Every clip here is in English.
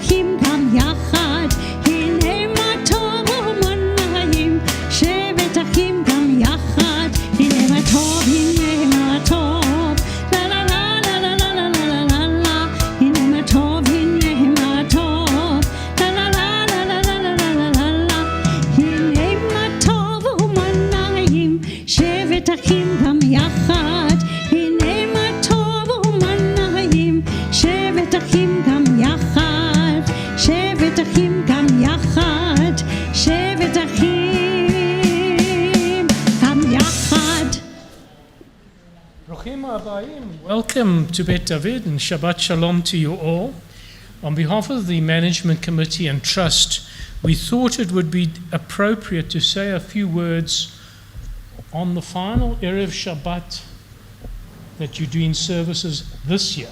אחים גם יחד, הנה מה טוב ומה נעים, שבת אחים גם יחד, הנה מה טוב, הנה מה טוב, לה לה לה לה לה לה לה לה לה לה, הנה מה טוב, הנה מה טוב, לה לה לה לה לה לה לה לה לה לה, הנה מה טוב ומה נעים, שבת אחים גם יחד, הנה מה טוב ומה נעים, שבת אחים גם יחד, שבת אחים גם יחד, שבת אחים גם יחד. Bruchim Abayim. Welcome to Bet David and Shabbat Shalom to you all. On behalf of the Management Committee and Trust, we thought it would be appropriate to say a few words on the final Erev Shabbat that you do in services this year.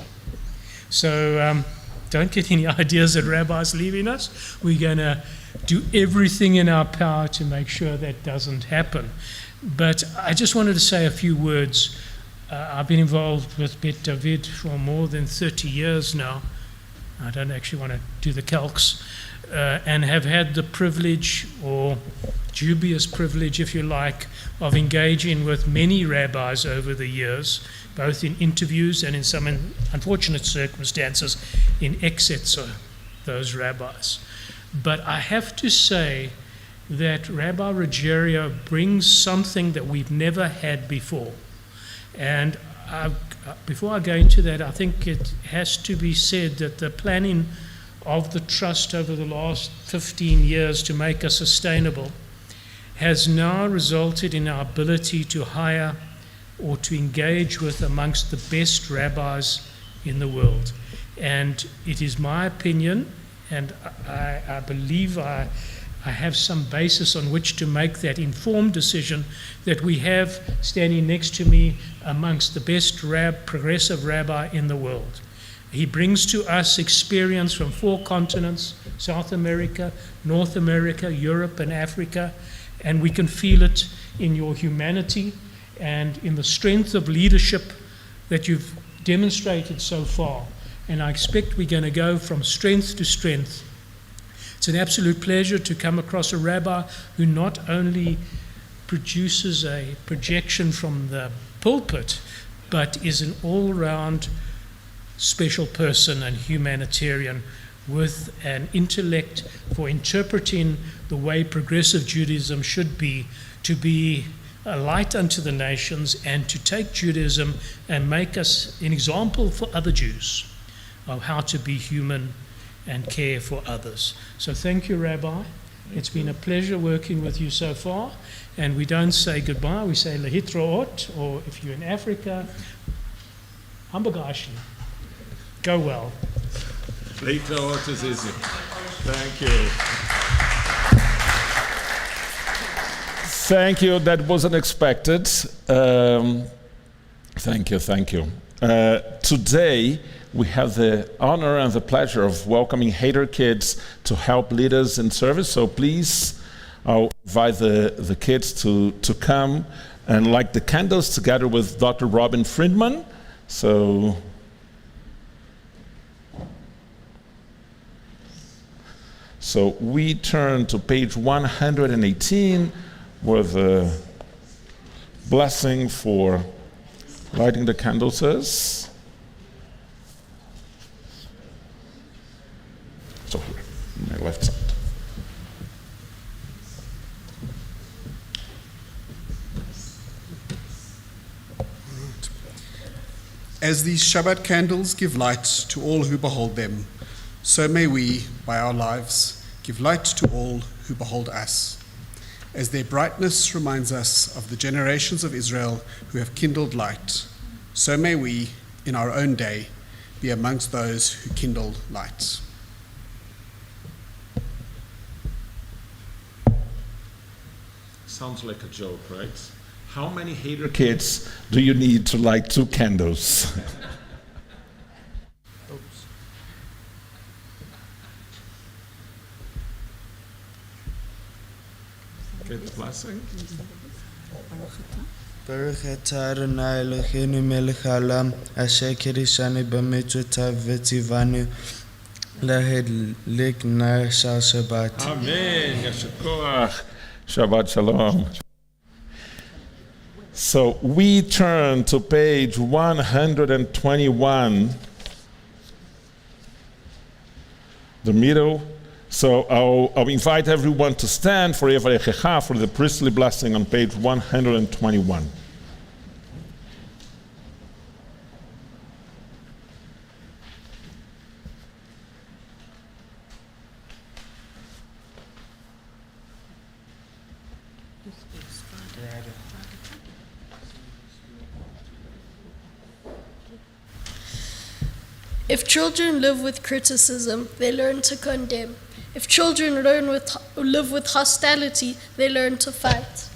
So don't get any ideas that Rabbi's leaving us. We're going to do everything in our power to make sure that doesn't happen. But I just wanted to say a few words. I've been involved with Bet David for more than 30 years now. I don't actually want to do the calcs. And have had the privilege, or dubious privilege if you like, of engaging with many rabbis over the years, both in interviews and in some unfortunate circumstances in exits of those rabbis. But I have to say that Rabbi Ruggiero brings something that we've never had before. And before I go into that, I think it has to be said that the planning of the trust over the last 15 years to make us sustainable has now resulted in our ability to hire or to engage with amongst the best rabbis in the world. And it is my opinion, and I believe I have some basis on which to make that informed decision, that we have standing next to me amongst the best progressive rabbi in the world. He brings to us experience from 4 continents, South America, North America, Europe, and Africa, and we can feel it in your humanity and in the strength of leadership that you've demonstrated so far. And I expect we're going to go from strength to strength. It's an absolute pleasure to come across a rabbi who not only produces a projection from the pulpit, but is an all-round special person and humanitarian with an intellect for interpreting the way progressive Judaism should be, to be a light unto the nations and to take Judaism and make us an example for other Jews of how to be human and care for others. So thank you, Rabbi. It's been a pleasure working with you so far. And we don't say goodbye, we say lehitraot, or if you're in Africa, hambagashi. Go well. Lehitraot is easy. Thank you. Thank you. That wasn't expected. Thank you. Today, we have the honor and the pleasure of welcoming Hader kids to help lead us in service. So please, I'll invite the kids to come and light the candles together with Dr. Robin Friedman. So we turn to page 118 where the blessing for lighting the candles is. So here, on my left side. As these Shabbat candles give light to all who behold them, so may we, by our lives, give light to all who behold us. As their brightness reminds us of the generations of Israel who have kindled light, so may we, in our own day, be amongst those who kindle light. Sounds like a joke, right? How many Hader kids do you need to light 2 candles? Get the blessing. Baruch atah Adonai Eloheinu melech haolam, asher kiddushanu b'mitzvotav v'tzivanu להדליק נר של שבת. Amen. Yeshua. Shabbat Shalom. So we turn to page 121, the middle. So I'll invite everyone to stand for Yevarechecha, for the priestly blessing on page 121. If children live with criticism, they learn to condemn. If children live with hostility, they learn to fight.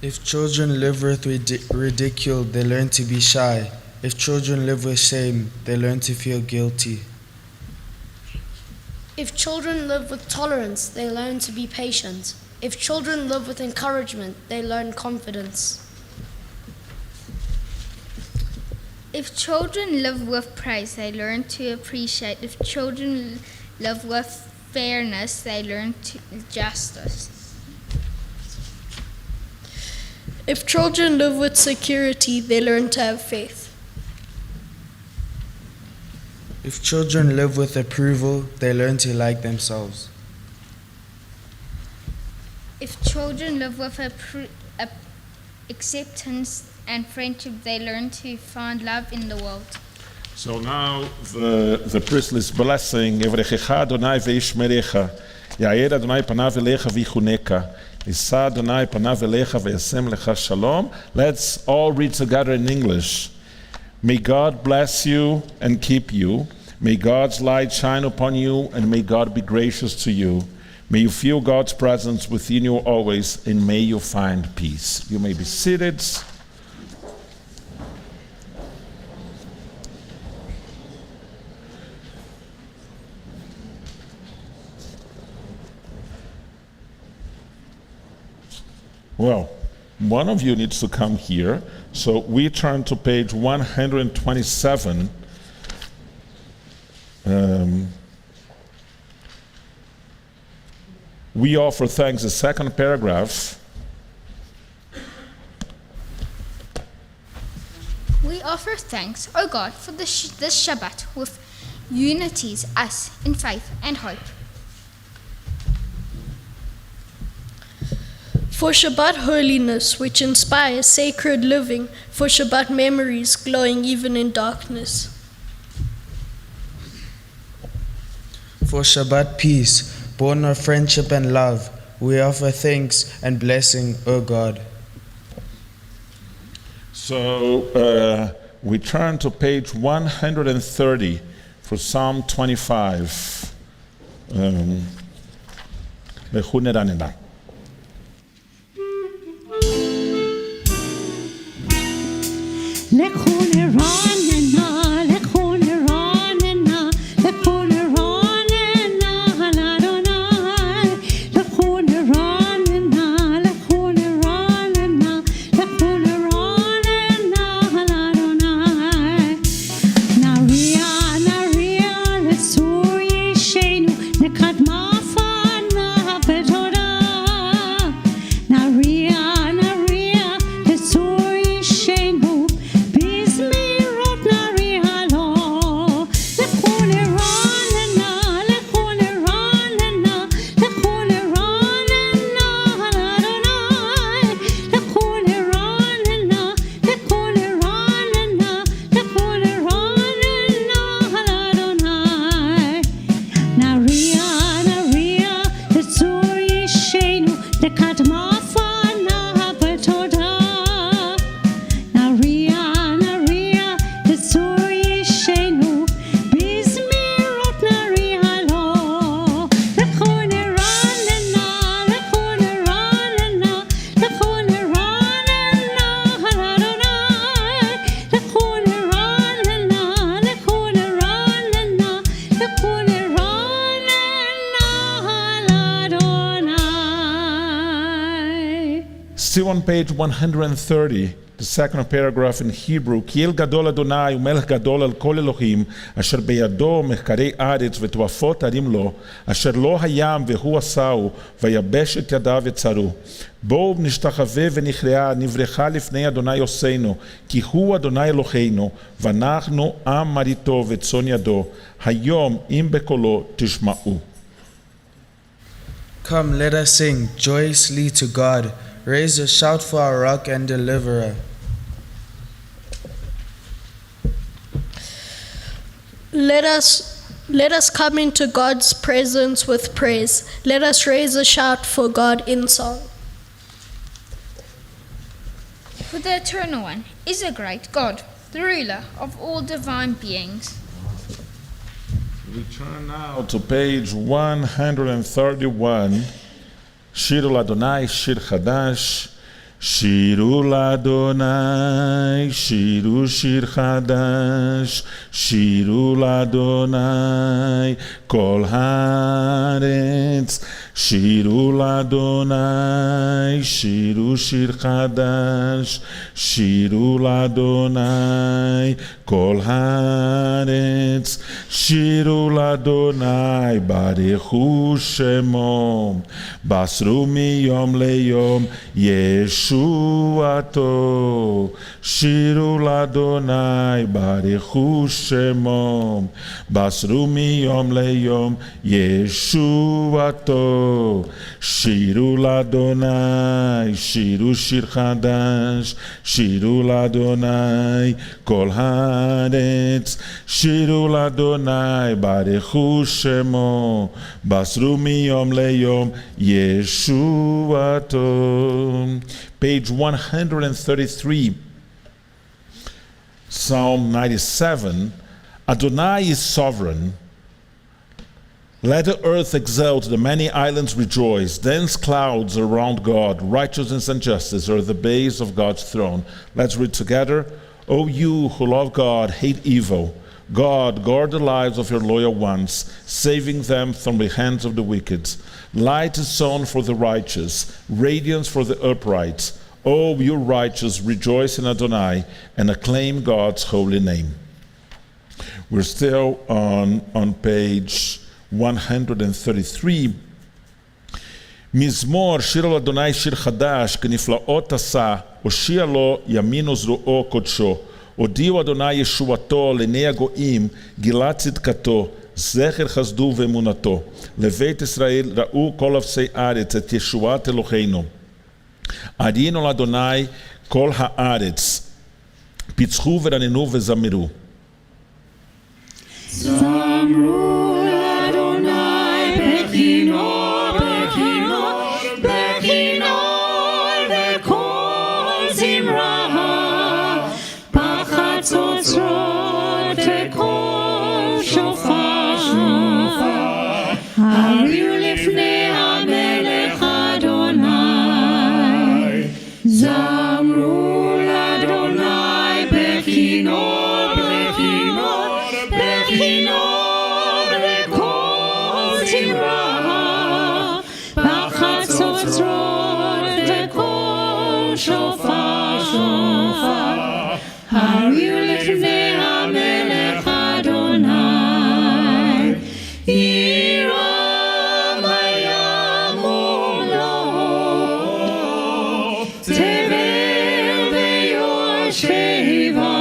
If children live with ridicule, they learn to be shy. If children live with shame, they learn to feel guilty. If children live with tolerance, they learn to be patient. If children live with encouragement, they learn confidence. If children live with praise, they learn to appreciate. If children live with fairness, they learn justice. If children live with security, they learn to have faith. If children live with approval, they learn to like themselves. If children live with acceptance and friendship, they learn to find love in the world. So now the priestly blessing. Evrechecha Adonai veishmerecha. Yair Adonai panav elecha vichuneka. Isa Adonai panav elecha veyasem lecha shalom. Let's all read together in English. May God bless you and keep you. May God's light shine upon you, and may God be gracious to you. May you feel God's presence within you always, and may you find peace. You may be seated. Well, one of you needs to come here. So we turn to page 127. We offer thanks, the second paragraph. We offer thanks, O God, for this Shabbat with unities us in faith and hope. For Shabbat holiness, which inspires sacred living, for Shabbat memories glowing even in darkness. For Shabbat peace, born of friendship and love, we offer thanks and blessing, O God. So we turn to page 130 for Psalm 25. Naria, Still on page 130, the second paragraph in Hebrew, כי אל גדול אדוני ומלך גדול על כל אלוהים, אשר בידו מחקרי ארץ ותועפות הרים לו, אשר לא הים והוא עשהו, ויבש את ידיו יצרו. בואו נשתחווה ונכרעה, נברכה לפני אדוני עושנו, כי הוא אדוני אלוהינו, ואנחנו עם מריתו וצאן ידו. היום אם בקולו תשמעו. Come, let us sing joyously to God. Raise a shout for our rock and deliverer. Let us come into God's presence with praise. Let us raise a shout for God in song. For the Eternal One is a great God, the ruler of all divine beings. We turn now to page 131. Shiru l'Adonai, Shir Chadash. Shiru l'Adonai, Shiru Shir Chadash. Shiru l'Adonai, Kol Haaretz. Shiru l'Adonai, Shiru Shir Chadash. Shiru l'Adonai, Kol Haaretz. Shiru l'Adonai, Barechu Shemo. Basru miyom leyom Yeshuato. Shiru l'Adonai, Barechu Shemo. Basru miyom leyom Yeshuato. Shiru l'Adonai, Shiru Shir Chadash. Shiru l'Adonai, Kol Haaretz. Shiru l'Adonai, Barechu Shemo. Basru miyom leyom Yeshuato. Page 133, Psalm 97. Adonai is sovereign. Let the earth exult, the many islands rejoice. Dense clouds around God, righteousness and justice are the base of God's throne. Let's read together. O you who love God, hate evil. God, guard the lives of your loyal ones, saving them from the hands of the wicked. Light is sown for the righteous, radiance for the upright. O you righteous, rejoice in Adonai and acclaim God's holy name. We're still on page 133. Mizmor, Shir Adonai, Shir Chadash, Keniflaot Asa, Oshia lo, Yaminu Zru'o Kodsho. הודיעו אדוני ישועתו לעיני הגויים, גילה צדקתו, זכר חסדו ואמונתו. לבית ישראל ראו כל אפסי ארץ את ישועת אלוהינו. עיינו לאדוני כל הארץ, פיצחו ורננו וזמרו. זמרו לאדוני בכינור, בכינור, בכינור וכל זמרה. חצוצרות וקול שופר, הריעו לפני המלך אדוני. זמרו לאדוני בכינור, בכינור, בכינור וכל זמרה. בחצוצרות וקול שופר, הריעו לפני המלך אדוני. ירום הים ומלואו, תבל ויושבה.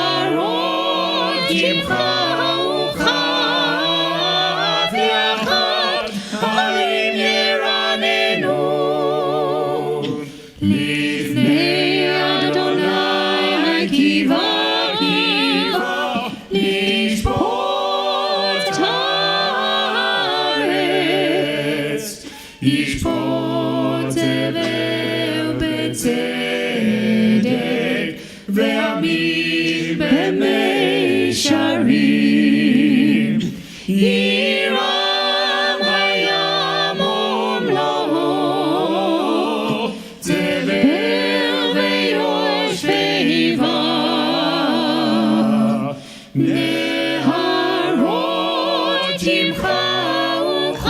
נהרות ימחאו כף יחד, הרים ירננו. לפני אדוני קיווה, קיווה, לשפוט הארץ. ישפוט תבל בצדק, ועמים במישרים. ירם הים ומלואו, תבל ויושבה. נהרות ימחאו כף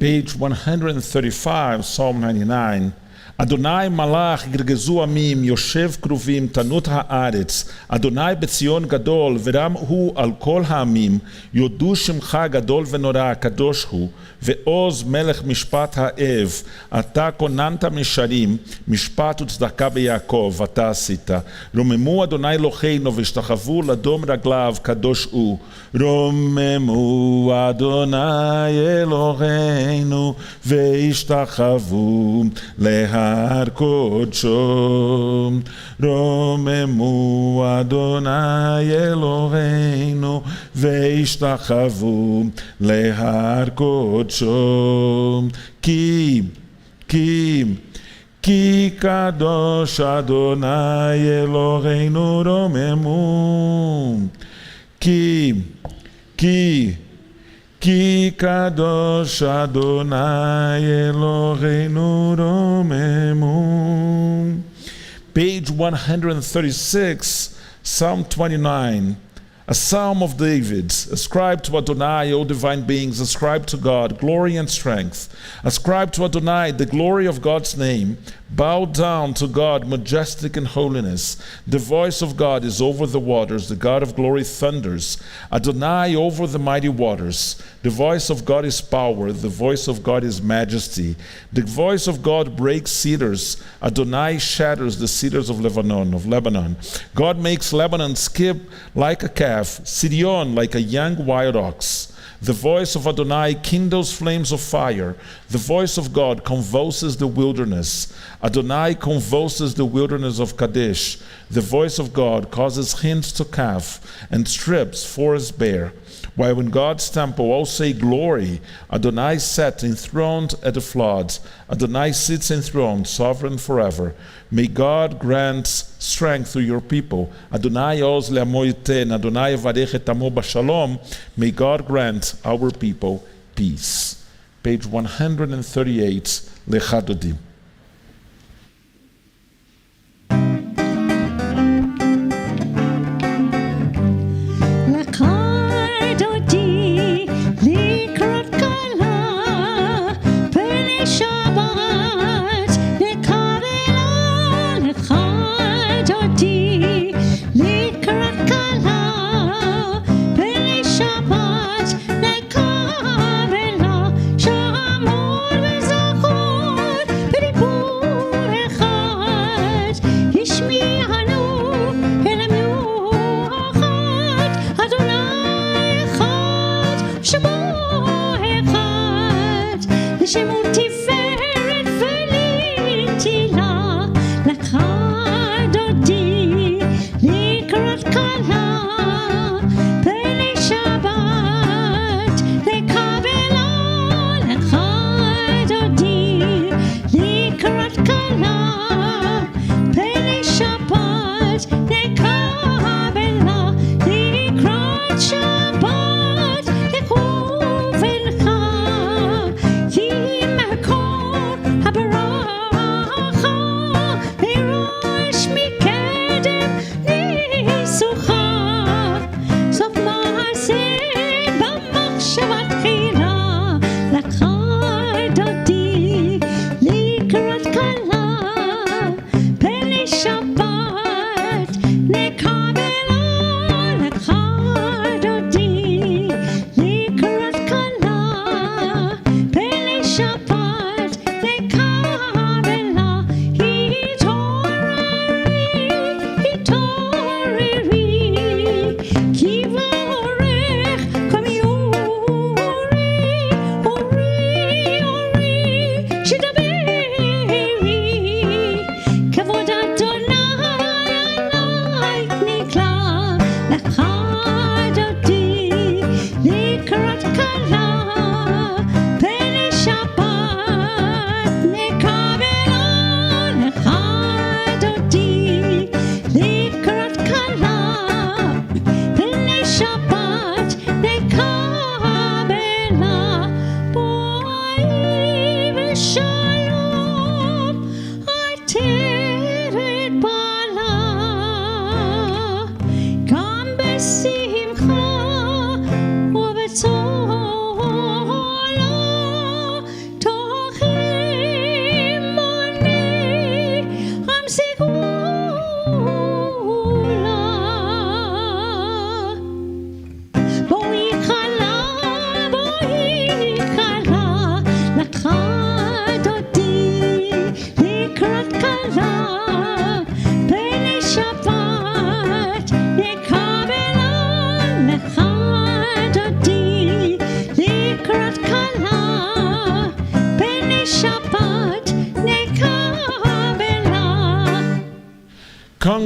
Page 135, Psalm 99. Adonai malach יגרגזו עמים, יושב כרובים, תנות הארץ. אדוני בציון גדול, ורם הוא על כל העמים. יודו שמך גדול ונורא, קדוש הוא. ועוז מלך משפט האב. אתה כוננת משרים, משפט וצדקה ביעקב, אתה עשית. רוממו אדוני אלוהינו, והשתחוו לדום רגליו, קדוש הוא. רוממו אדוני אלוהינו, והשתחוו להר קודשו. רוממו אדוני אלוהינו, והשתחוו להר קודשו. כי קדוש אדוני אלוהינו רוממו. כי קדוש אדוני אלוהינו רוממו. Page 136, Psalm 29. A psalm of David. Ascribe to Adonai, O divine beings, ascribe to God glory and strength. Ascribe to Adonai the glory of God's name. Bow down to God, majestic in holiness. The voice of God is over the waters. The God of glory thunders. Adonai over the mighty waters. The voice of God is power. The voice of God is majesty. The voice of God breaks cedars. Adonai shatters the cedars of Lebanon. God makes Lebanon skip like a calf, Sidon like a young wild ox. The voice of Adonai kindles flames of fire. The voice of God convulses the wilderness. Adonai convulses the wilderness of Kadesh. The voice of God causes hinds to calve and strips forests bare. While in God's temple all say glory. Adonai sat enthroned at the floods. Adonai sits enthroned, sovereign forever. May God grant strength to your people. Adonai oz le'amo yiten. Adonai varech et amo b'shalom. May God grant our people peace. Page 138, Lechadodim.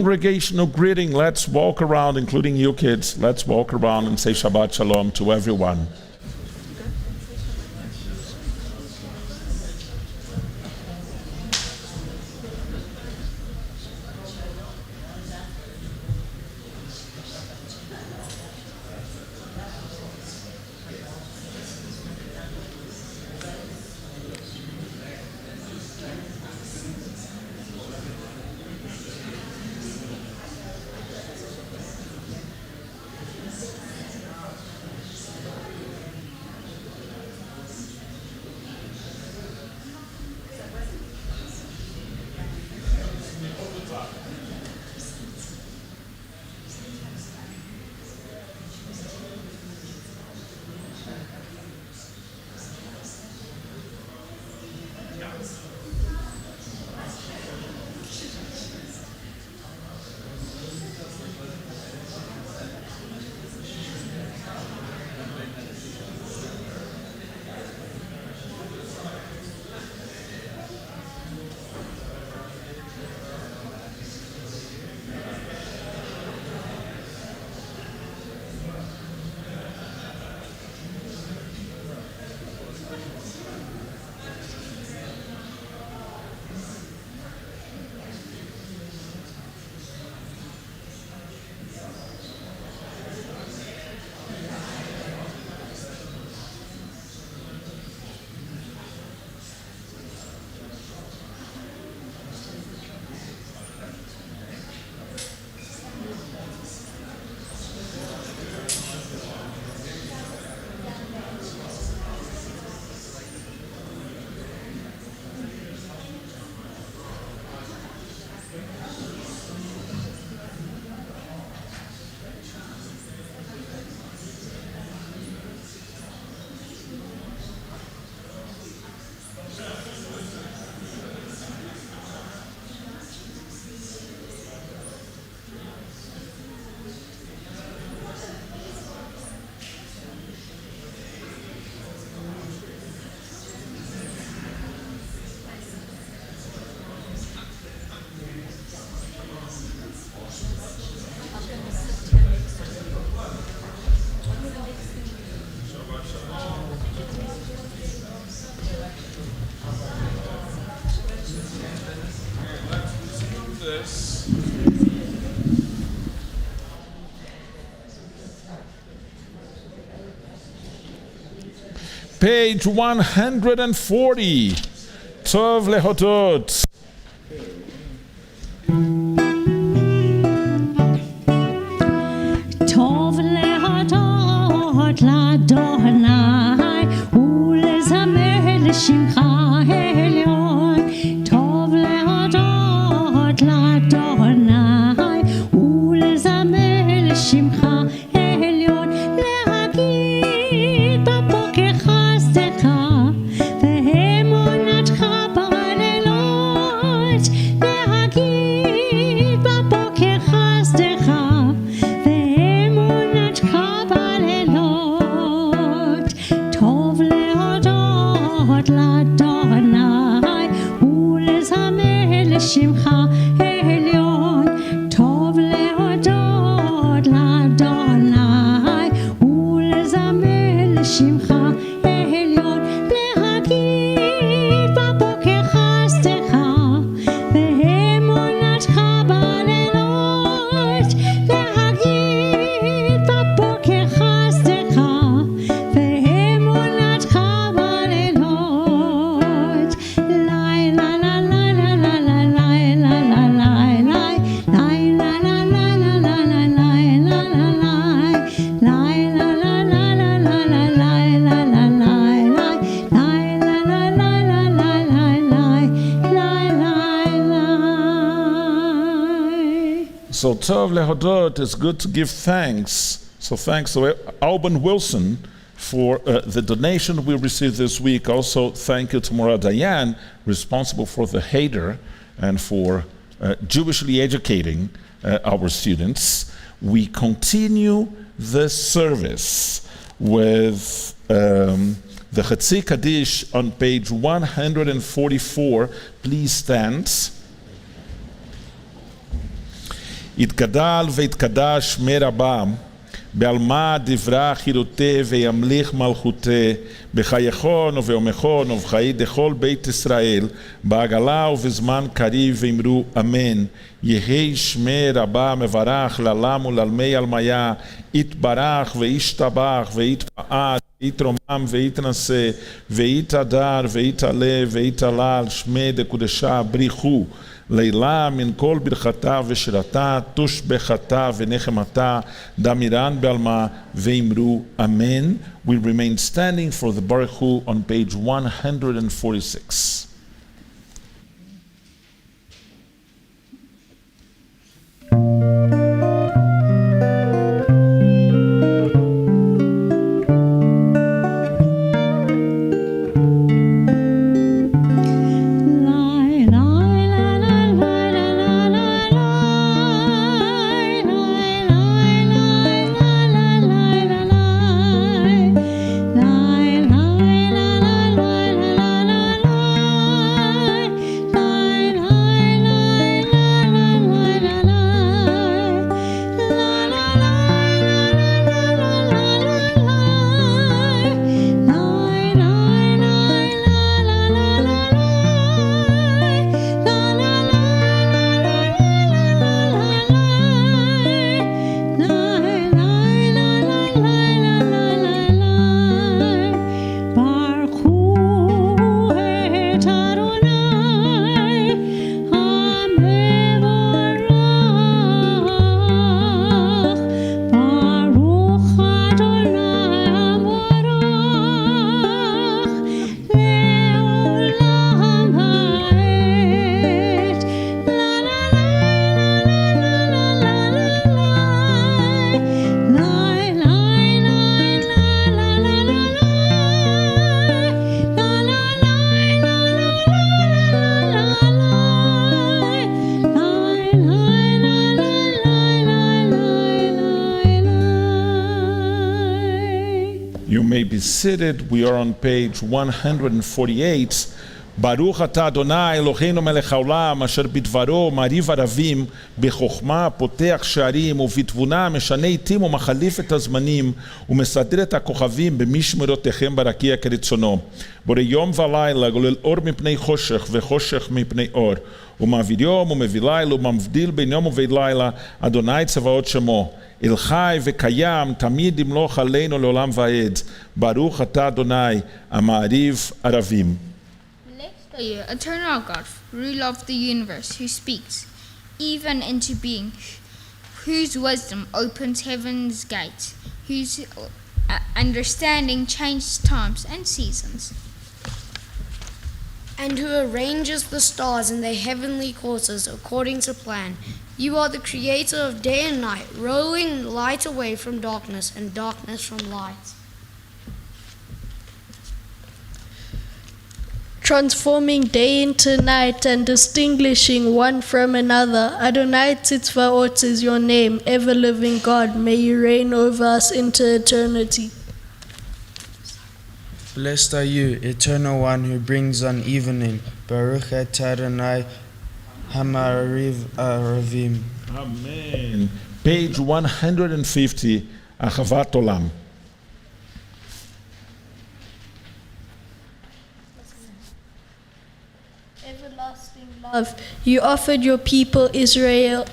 congregational greeting. Let's walk around, including you kids. Let's walk around and say Shabbat Shalom to everyone. Page 140. Tov lehodot. טוב להודות לאדוני ולזמר לשמך העליון. טוב להודות לאדוני ולזמר לשמך העליון. להגיד בבוקר חסדך ואמונתך בלילות. להגיד בבוקר חסדך ואמונתך בלילות. טוב להודות לאדוני ולזמר לשמך העליון. טוב להודות לאדוני ולזמר לשמך העליון. להגיד בבוקר חסדך ואמונתך בלילות. להגיד בבוקר חסדך ואמונתך בלילות. לי לה לה לה לה לה לה לה לה לה לה לי לה לה לה לה לה לה לה לה לה So Tov lehodot is good to give thanks. So thanks to Alban Wilson for the donation we received this week. Also thank you to Mora Dayan, responsible for the Heder and for Jewishly educating our students. We continue the service with the Chetzi Kaddish on page 144. Please stand. יתגדל ויתקדש שמי רבם, בעלמא דברה חירותי וימליך מלכותי, בחייכון וביומכון ובחיי דכל בית ישראל, בעגלה ובזמן קריב ואמרו אמן. יהי שמי רבה מברך לעלם ולעלמי עלמיה, יתברך וישתבח ויתפאר ויתרומם ויתנשא ויתהדר ויתעלה ויתהלל, שמי דקודשה בריחו לילה מן כל ברכתה ושירתה, תושבחתה ונחמתה, דמירן בעלמה ואמרו אמן. We remain standing for the Baruch Hu on page 146. Be seated. We are on page 148. Baruch atah Adonai Eloheinu melech haolam asher bidvaro mariv aravim bechokma potech she'arim ובתבונה משנה עתים ומחליף את הזמנים ומסדר את הכוכבים במשמרותיכם ברקיע כרצונו. בורא יום ולילה גולל אור מפני חושך וחושך מפני אור, ומעביר יום ומביא לילה ומבדיל בין יום ובין לילה, אדוני צבאות שמו. אל חי וקיים תמיד ימלוך עלינו לעולם ועד. ברוך אתה אדוני המעריב ערבים. Blessed are you, eternal God, ruler of the universe, who speaks even into being, whose wisdom opens heaven's gates, whose understanding changes times and seasons, and who arranges the stars in their heavenly courses according to plan. You are the creator of day and night, rolling light away from darkness and darkness from light, transforming day into night and distinguishing one from another. Adonai Tzitvaot is your name, ever-living God. May you reign over us into eternity. Blessed are you, eternal one who brings on evening. Baruch atah Adonai Hamar Aravim. Amen. Page 150, Achavat Olam. Everlasting love. You offered your people Israel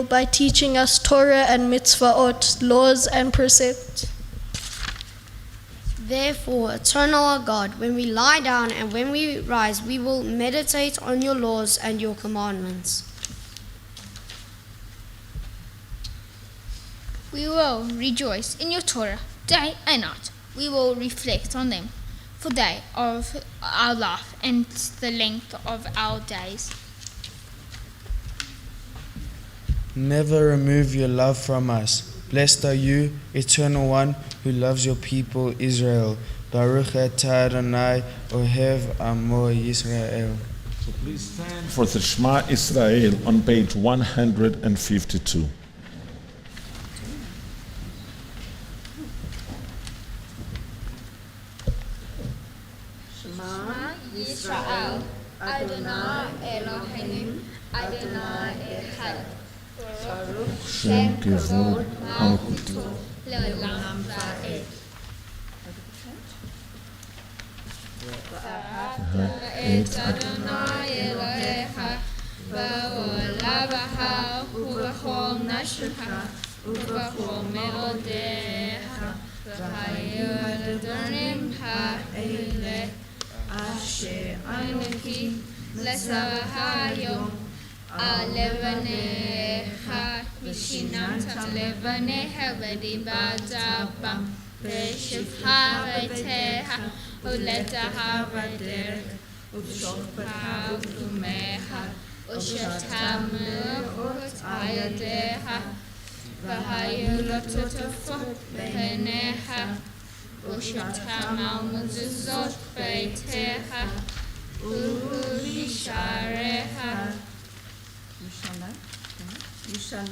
by teaching us Torah and mitzvahot, laws and precepts. Therefore, eternal our God, when we lie down and when we rise, we will meditate on your laws and your commandments. we will rejoice in your Torah day and night. We will reflect on them, for they are of our life and the length of our days. Never remove your love from us. Blessed are you, eternal one, who loves your people Israel. Baruch atah Adonai Ohev Hamor Yisrael. So please stand for the Shema Israel on page 152. Shema Yisrael, Adonai Eloheinu, Adonai Echad. Shem Kevod Malchuto. לעולם ועד. את אדוני אלוהיך בעולה בהר ובכל נשך ובכל מאודיך והיו הדברים האלה אשר אנוכי לצווה היום על לבניך ושיננת לבניך ודיברת בם ושבחרתך ולתעבדך ובשופחה ותומך ושתמו את ידיך והיו לטוטפות בעיניך ושתמו מזוזות ביתך ובשעריך You shall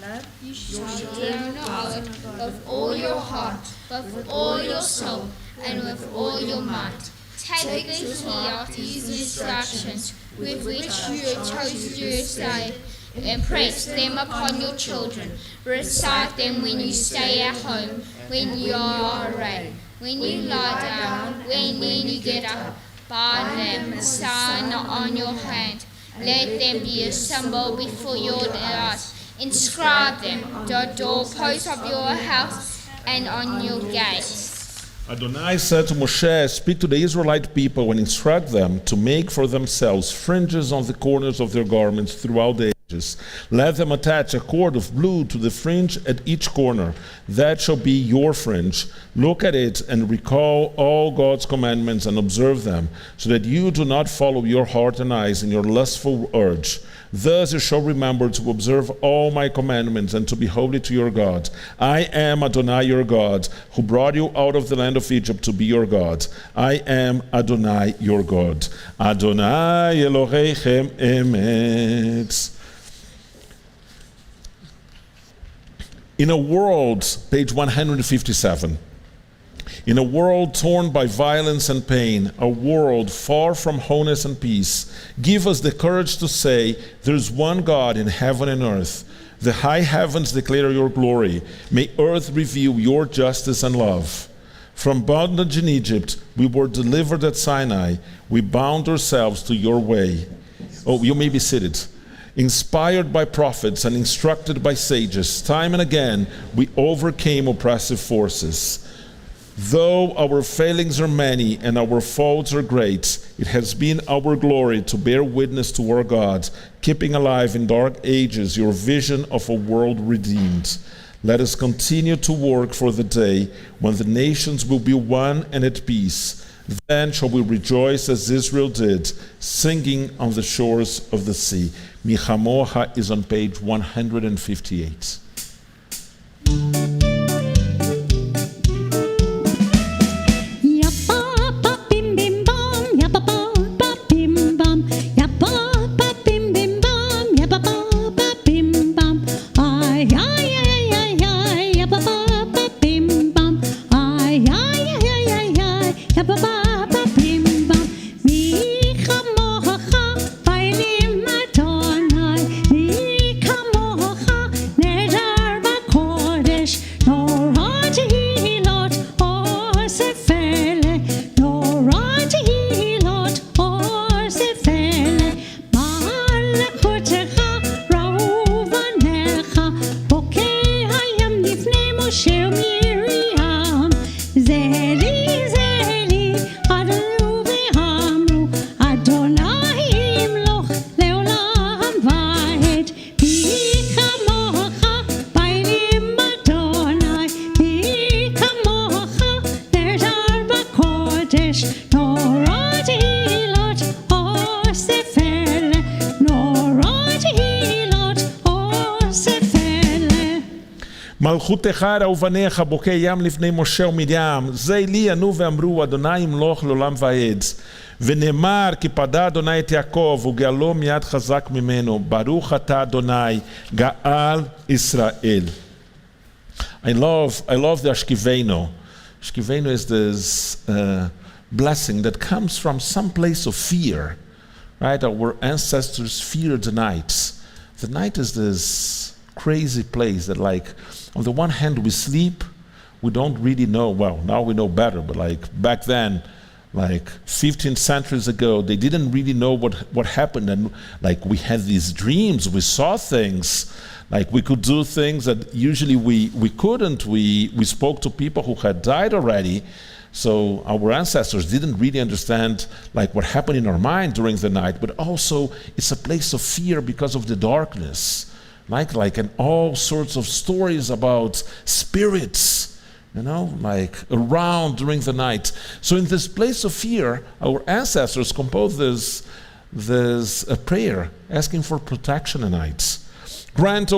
learn knowledge of all your heart, with all your soul, and with all your might. Take the heed of these instructions with which you chose this day, and impress them upon your children. Recite them when you stay at home, when you are away, when you lie down, when you get up. Bind them a sign on your hand. Let them be a symbol before your eyes. Inscribe them on the doorposts of your house and on your gates. Adonai said to Moshe, speak to the Israelite people and instruct them to make for themselves fringes on the corners of their garments throughout the ages. Let them attach a cord of blue to the fringe at each corner. That shall be your fringe. Look at it and recall all God's commandments and observe them, so that you do not follow your heart and eyes in your lustful urge. Thus you shall remember to observe all my commandments and to be holy to your God. I am Adonai your God, who brought you out of the land of Egypt to be your God. I am Adonai your God. Adonai Elohechem Emet. In a world, page 157, in a world torn by violence and pain, a world far from wholeness and peace, give us the courage to say, there's one God in heaven and earth. The high heavens declare your glory. May earth reveal your justice and love. From bondage in Egypt, we were delivered at Sinai. We bound ourselves to your way. Oh, you may be seated. Inspired by prophets and instructed by sages, time and again, we overcame oppressive forces. Though our failings are many and our faults are great, it has been our glory to bear witness to our God, keeping alive in dark ages your vision of a world redeemed. Let us continue to work for the day when the nations will be one and at peace. Then shall we rejoice as Israel did, singing on the shores of the sea. Mi Hamor is on page 158. מלכותך ראובניך בוקי ים לפני משה ומרים, זה לי ענו ואמרו אדוני ימלוך לעולם ועד. ונאמר כי פדה אדוני את יעקב וגאלו מיד חזק ממנו, ברוך אתה אדוני גאל ישראל. I love the Ashkiveno. Ashkiveno is this blessing that comes from some place of fear, right? Our ancestors feared the night. The night is this crazy place that, like, on the one hand we sleep, we don't really know, well, now we know better, but like back then, like 15 centuries ago, they didn't really know what happened. And like we had these dreams, we saw things, like we could do things that usually we couldn't. We spoke to people who had died already. So our ancestors didn't really understand like what happened in our mind during the night, but also it's a place of fear because of the darkness. Like and all sorts of stories about spirits, like around during the night. So in this place of fear, our ancestors composed this a prayer asking for protection at night. Grant,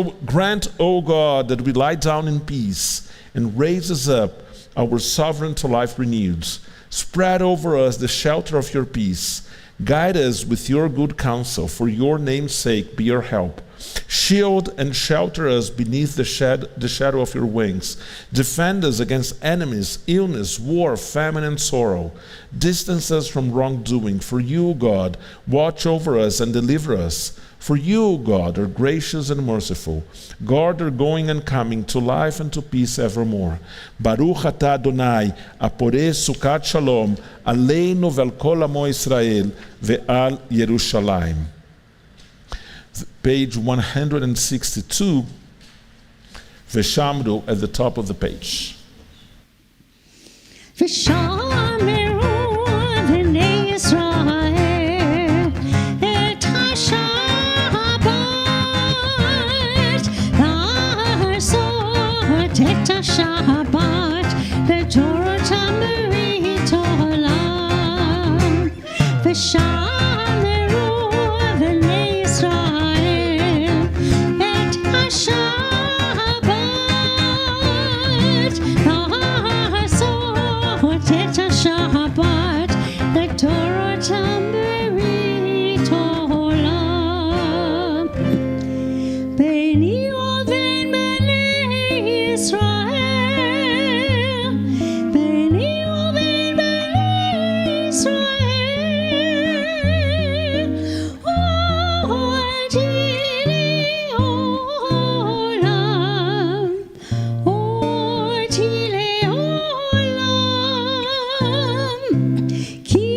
O God, that we lie down in peace and raise us up, our sovereign to life renewed. Spread over us the shelter of your peace. Guide us with your good counsel. For your name's sake, be our help. Shield and shelter us beneath the shadow of your wings. Defend us against enemies, illness, war, famine, and sorrow. Distance us from wrongdoing. For you, God, watch over us and deliver us. For you, God, are gracious and merciful. Guard our going and coming to life and to peace evermore. Baruch atah Adonai, aporeh sukat shalom, aleinu ve'al kol amo Israel, ve'al Yerushalayim. Page 162, Veshamru at the top of the page. ושמרו בני ישראל את השבת, לעשות את השבת לתורתם ברית עולם. ושמרו בני ישראל את השבת, לעשות את השבת לתורתם ברית עולם. ביני ובין בני ישראל, ביני ובין בני ישראל, הורתי לעולם, הורתי לעולם. כי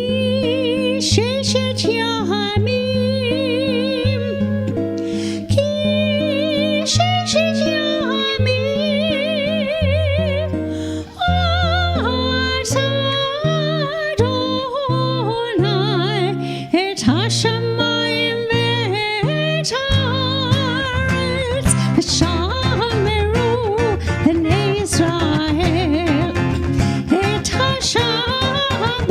ששת ימים, כי ששת ימים, עשה אדוני את השמיים ואת הארץ. ושמרו בני ישראל את השבת,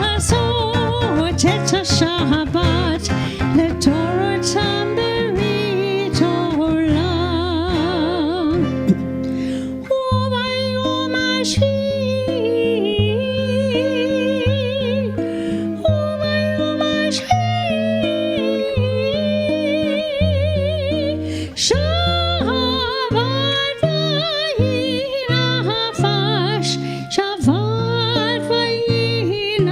לעשות את השבת לתורתם ברית עולם. וביום השביעי, וביום השביעי, שבת וינפש, שבת וינפש.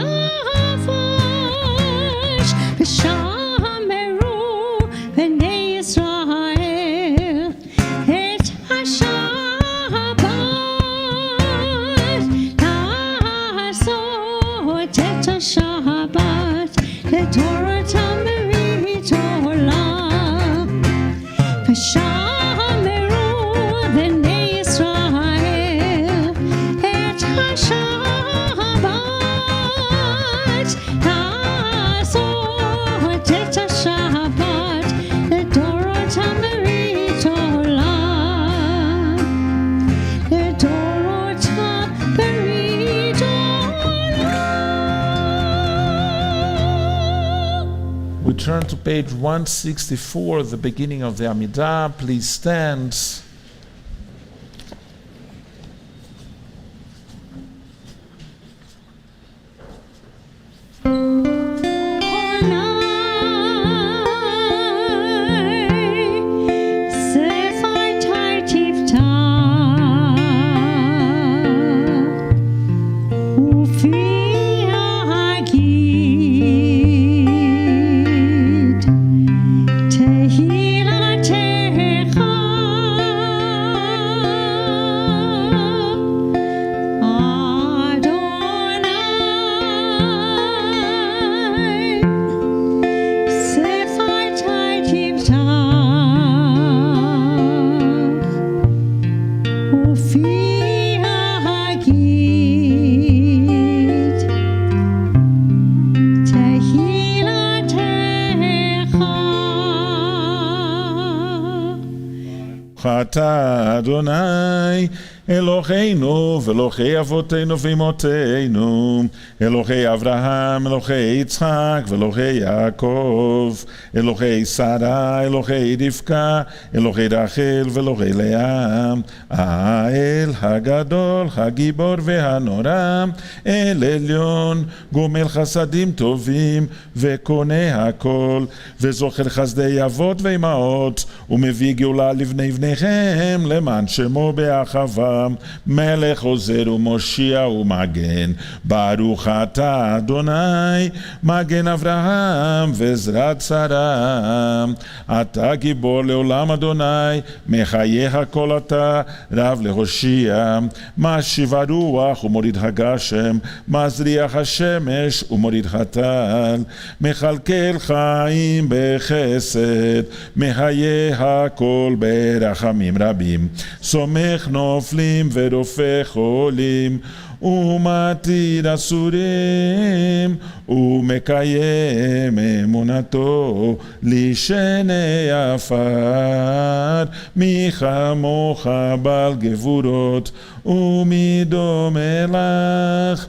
ושמרו בני ישראל את השבת, לעשות את השבת לתורתם ברית עולם. ושמרו בני ישראל את השבת, לעשות את השבת לדורותם ברית עולם, לדורותם ברית עולם. We turn to page 164, the beginning of the Amidah. Please stand. Take אתה אדוני אלוהינו ואלוהי אבותינו ואמותינו, אלוהי אברהם, אלוהי יצחק ואלוהי יעקב, אלוהי שרה, אלוהי רבקה, אלוהי רחל ואלוהי לאה, האל הגדול, הגיבור והנורא, אל עליון, גומל חסדים טובים וקונה הכל, וזוכר חסדי אבות ואימהות, ומביא גאולה לבני בניהם, למען שמו באחווה, מלך עוזר ומושיע ומגן, ברוך אתה אדוני מגן אברהם וזרעת שרה, אתה גיבור לעולם אדוני, מחייך כל אתה רב להושיע, משיב הרוח ומוריד הגשם, מזריח השמש ומוריד הטל, מכלכל חיים בחסד, מחיה הכל ברחמים רבים, סומך נופלים ורופא חולים, ומתיר אסורים, ומקיים אמונתו לשני עפר, מי כמוך בעל גבורות ומדומה לך,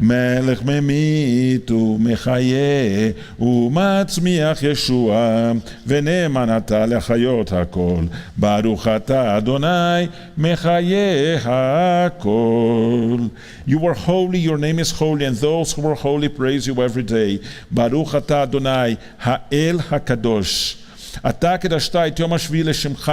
מלך ממית ומחיה ומצמיח ישועה, ונאמן אתה לחיות הכל, ברוך אתה אדוני מחיה הכל. You are holy, your name is holy, and those who are holy praise you every day. ברוך אתה אדוני האל הקדוש, אתה קדשת את יום השביעי לשמך,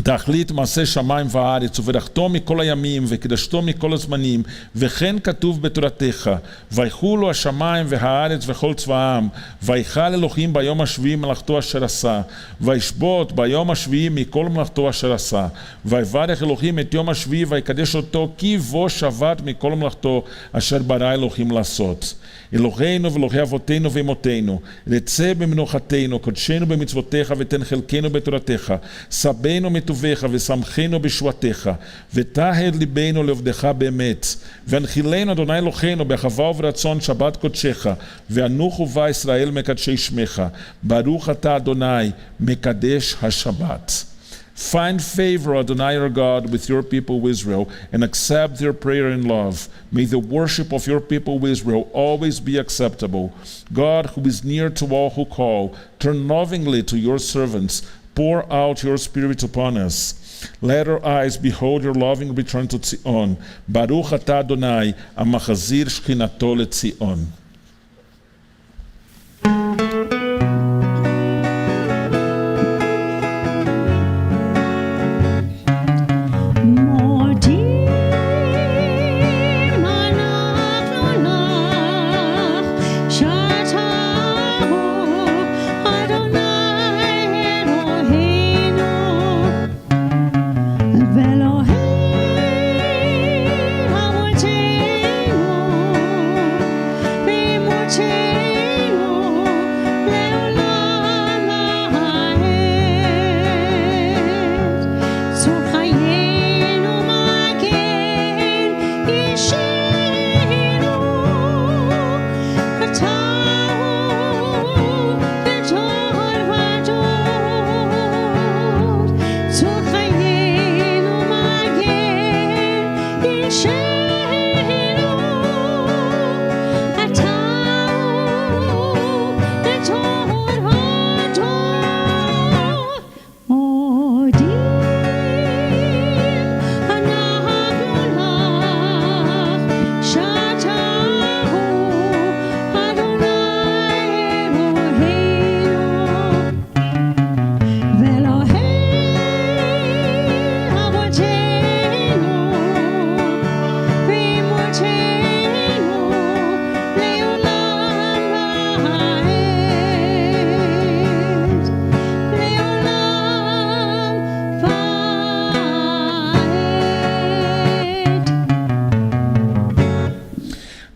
תכלית מעשה שמיים וארץ, וברכתו מכל הימים וקדשתו מכל הזמנים, וכן כתוב בתורתך, ויחולו השמיים והארץ וכל צבאם, ויכל אלוהים ביום השביעי מלאכתו אשר עשה, וישבות ביום השביעי מכל מלאכתו אשר עשה, ויברך אלוהים את יום השביעי ויקדש אותו, כי בו שבת מכל מלאכתו אשר ברא אלוהים לעשות. אלוהינו ואלוהי אבותינו ואמותינו, רצה במנוחתנו, קודשנו במצוותיך, ותן חלקנו בתורתך, סבנו מטובך ושמחנו בשבועתך, וטהר ליבנו לעבדך באמת, והנחילנו אדוני אלוהינו באחווה וברצון שבת קודשך, ואנוכו בה ישראל מקדשי שמך, ברוך אתה אדוני מקדש השבת. Find favor, Adonai our God, with your people Israel, and accept their prayer in love. May the worship of your people Israel always be acceptable. God, who is near to all who call, turn lovingly to your servants. Pour out your spirit upon us. Let our eyes behold your loving return to Zion. Baruch atah Adonai, המחזיר שכינתו לציון.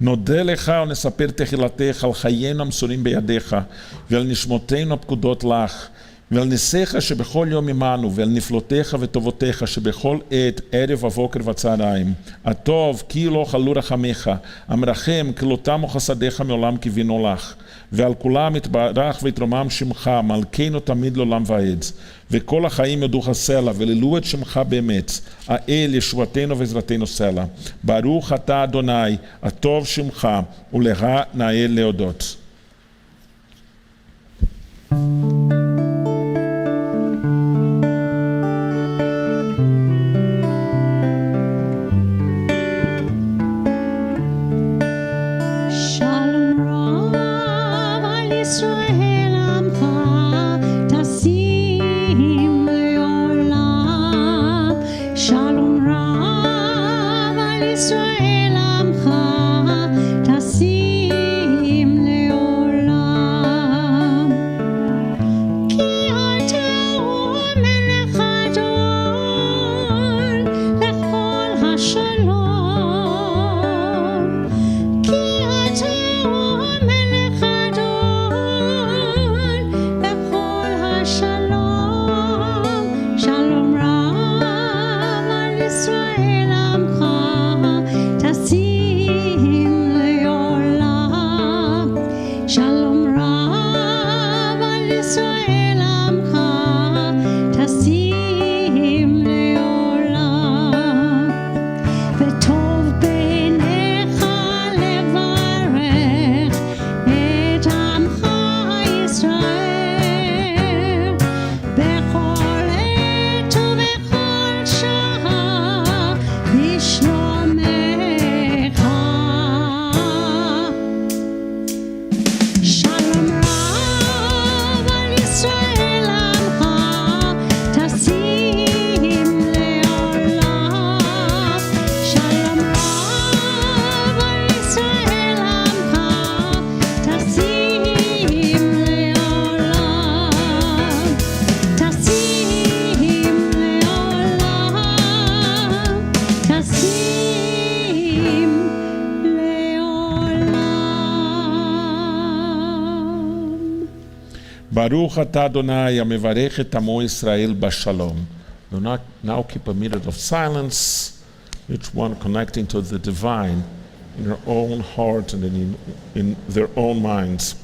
נודה לך ונספר תחילתך על חיינו המסורים בידיך ועל נשמותינו הפקודות לך, ועל ניסיך שבכל יום עמנו, ועל נפלותיך וטובותיך שבכל עת, ערב ובוקר וצהריים. הטוב כי לא חלו רחמיך, המרחם כי לא תמו חסדיך מעולם כבינו לך. ועל כולם יתברך ויתרומם שמך, מלכנו תמיד לעולם ועד. וכל החיים יודוך סלע, וללו את שמך באמת, האל ישועתנו ועזרתנו סלע. ברוך אתה אדוני, הטוב שמך, ולך נאה להודות. Baruch atah Adonai, המברך את עמו ישראל בשלום. Do not now keep a minute of silence, each one connecting to the divine in their own heart and in their own minds.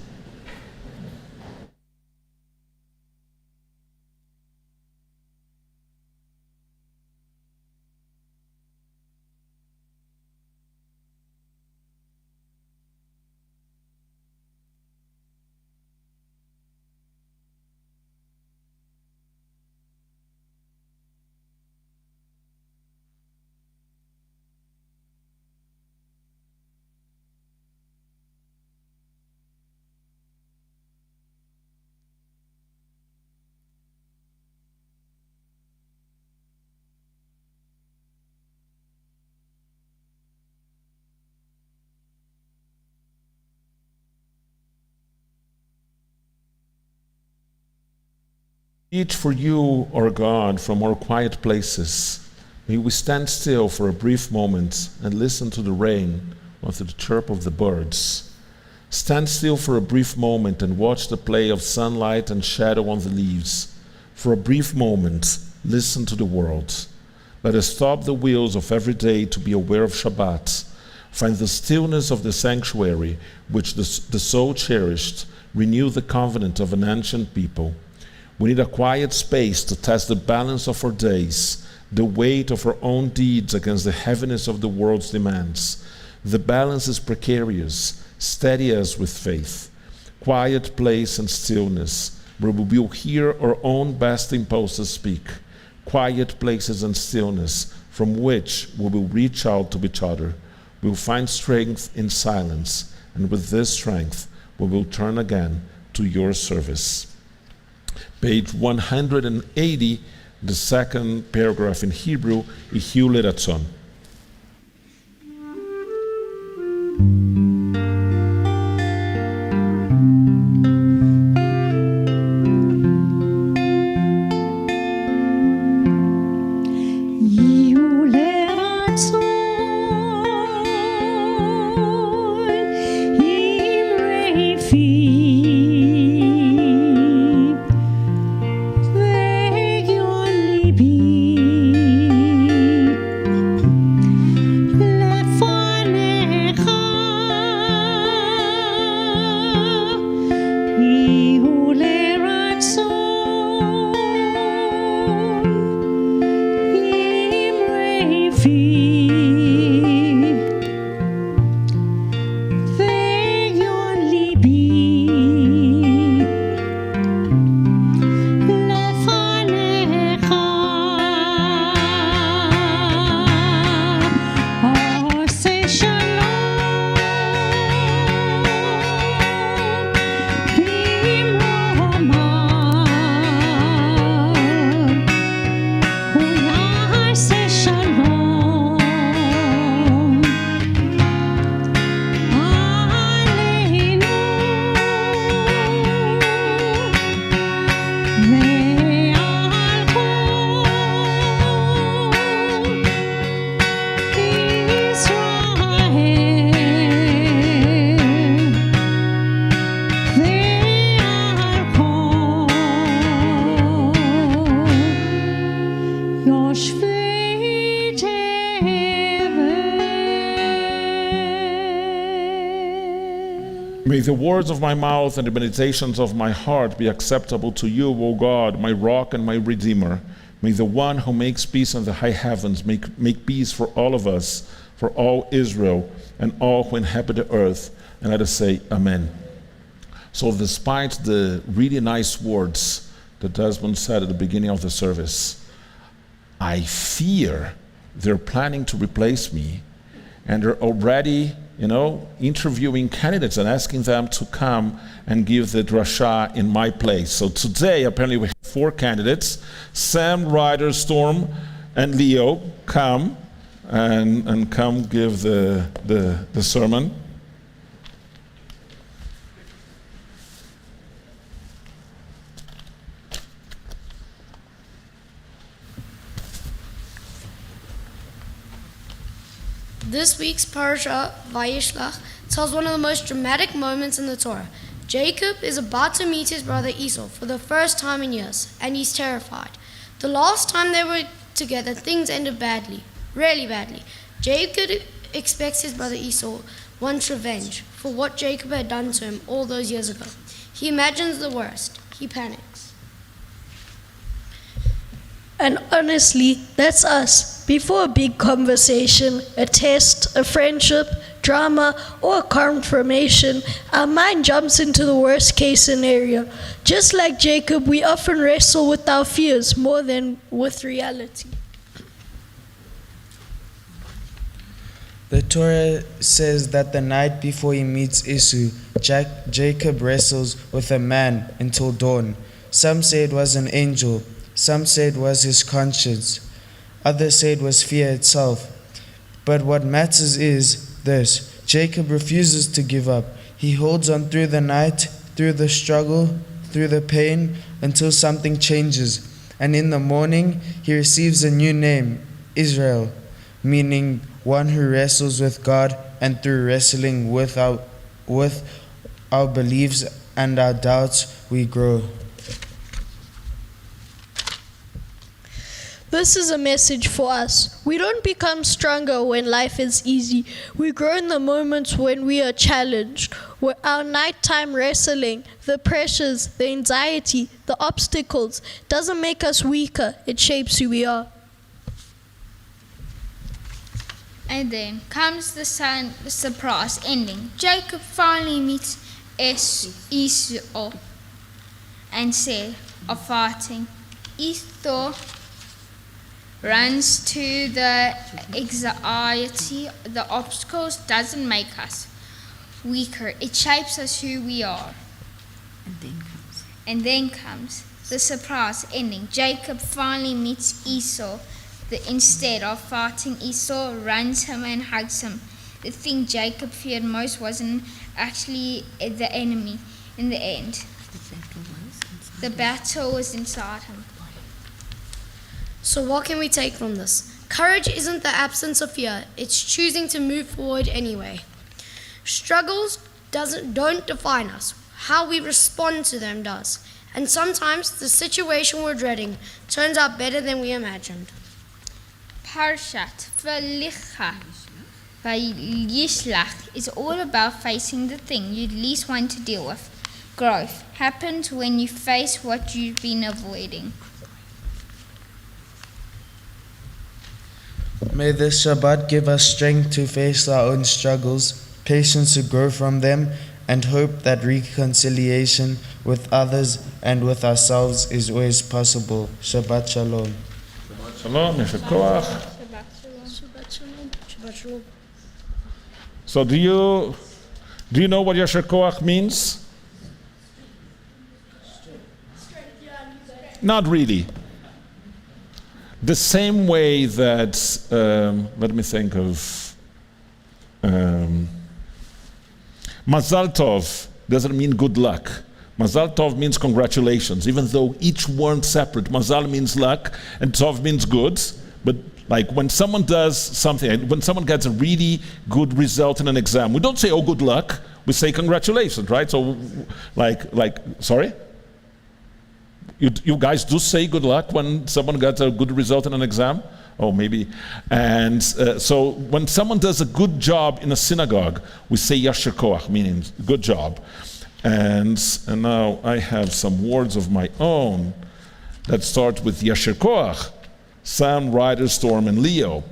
Each for you, our God, from our quiet places, may we stand still for a brief moment and listen to the rain or to the chirp of the birds. Stand still for a brief moment and watch the play of sunlight and shadow on the leaves. For a brief moment, listen to the world. Let us stop the wheels of every day to be aware of Shabbat. Find the stillness of the sanctuary which the soul cherished. Renew the covenant of an ancient people. We need a quiet space to test the balance of our days, the weight of our own deeds against the heaviness of the world's demands. The balance is precarious. Steady us with faith. Quiet place and stillness, where we will hear our own best impulses speak. Quiet places and stillness, from which we will reach out to each other. We will find strength in silence, and with this strength, we will turn again to your service. Page 180, the second paragraph in Hebrew, Ihiu Leratzon. May the words of my mouth and the meditations of my heart be acceptable to you, O God, my rock and my redeemer. May the one who makes peace in the high heavens make peace for all of us, for all Israel, and all who inhabit the earth. And let us say, Amen. So despite the really nice words that Desmond said at the beginning of the service, I fear they're planning to replace me, and they're already, interviewing candidates and asking them to come and give the drasha in my place. So today, apparently, we have 4 candidates. Sam, Ryder, Storm, and Leo come and come give the sermon. This week's Shabbat Vayishlach tells one of the most dramatic moments in the Torah. Jacob is about to meet his brother Esau for the first time in years, and he's terrified. The last time they were together, things ended badly, really badly. Jacob expects his brother Esau wants revenge for what Jacob had done to him all those years ago. He imagines the worst. He panics. And honestly, that's us. Before a big conversation, a test, a friendship, drama, or a confirmation, our mind jumps into the worst case scenario. Just like Jacob, we often wrestle with our fears more than with reality. The Torah says that the night before he meets Esau, Jacob wrestles with a man until dawn. Some say it was an angel. Some say it was his conscience. Others say it was fear itself. But what matters is this: Jacob refuses to give up. He holds on through the night, through the struggle, through the pain, until something changes. And in the morning, he receives a new name, Israel, meaning one who wrestles with God, and through wrestling with our beliefs and our doubts, we grow. This is a message for us. We don't become stronger when life is easy. We grow in the moments when we are challenged. Our nighttime wrestling, the pressures, the anxiety, the obstacles, doesn't make us weaker. It shapes who we are. And then comes the surprise ending. Jacob finally meets Esau and said of fighting. Esau runs to the anxiety. The obstacles doesn't make us weaker. It shapes us who we are. And then comes the surprise ending. Jacob finally meets Esau. Instead of fighting, Esau runs him and hugs him. The thing Jacob feared most wasn't actually the enemy in the end. The battle was inside him. So what can we take from this? Courage isn't the absence of fear. It's choosing to move forward anyway. Struggles don't define us. How we respond to them does. And sometimes the situation we're dreading turns out better than we imagined. Shabbat Vayishlach is all about facing the thing you least want to deal with. Growth happens when you face what you've been avoiding. May this Shabbat give us strength to face our own struggles, patience to grow from them, and hope that reconciliation with others and with ourselves is always possible. Shabbat Shalom. Shalom, Yesher Koach. Shabbat Shalom. So do you know what Yesher Koach means? Not really. The same way that, let me think of, Mazal Tov doesn't mean good luck. Mazal Tov means congratulations, even though each word separate. Mazal means luck, and Tov means good. But like when someone does something, when someone gets a really good result in an exam, we don't say, oh, good luck. We say congratulations, right? So, sorry? You guys do say good luck when someone gets a good result in an exam? Oh, maybe. And so when someone does a good job in a synagogue, we say Yasher Koach, meaning good job. And now I have some words of my own that start with Yasher Koach, Sam, Ryder, Storm, and Leo.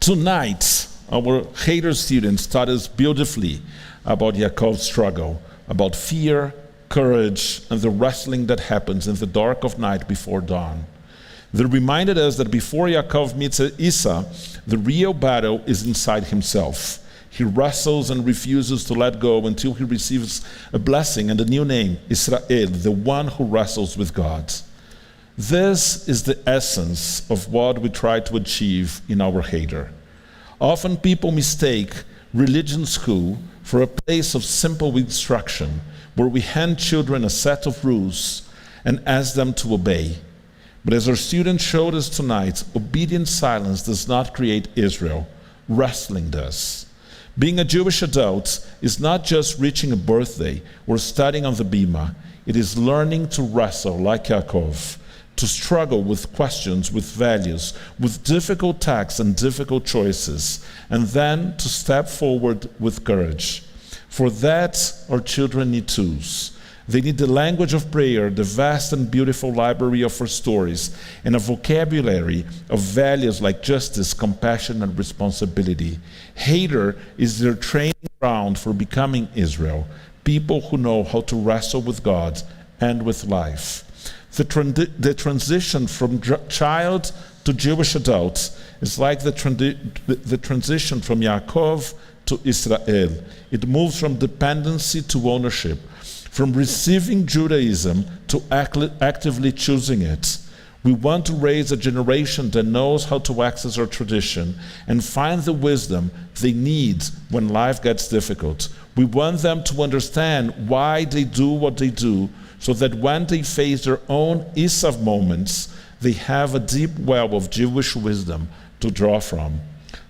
Tonight, our Cheder students taught us beautifully about Yaakov's struggle, about fear, courage, and the wrestling that happens in the dark of night before dawn. They reminded us that before Yaakov meets Esau, the real battle is inside himself. He wrestles and refuses to let go until he receives a blessing and a new name, Israel, the one who wrestles with God. This is the essence of what we try to achieve in our Cheder. Often people mistake religion school for a place of simple instruction, where we hand children a set of rules and ask them to obey. But as our students showed us tonight, obedient silence does not create Israel. Wrestling does. Being a Jewish adult is not just reaching a birthday or studying on the Bima. It is learning to wrestle like Yaakov, to struggle with questions, with values, with difficult tasks and difficult choices, and then to step forward with courage. For that, our children need tools. They need the language of prayer, the vast and beautiful library of our stories, and a vocabulary of values like justice, compassion, and responsibility. Cheder is their training ground for becoming Israel, people who know how to wrestle with God and with life. The transition from child to Jewish adult is like the transition from Yaakov to Israel. It moves from dependency to ownership, from receiving Judaism to actively choosing it. We want to raise a generation that knows how to access our tradition and find the wisdom they need when life gets difficult. We want them to understand why they do what they do, so that when they face their own Esau moments, they have a deep well of Jewish wisdom to draw from.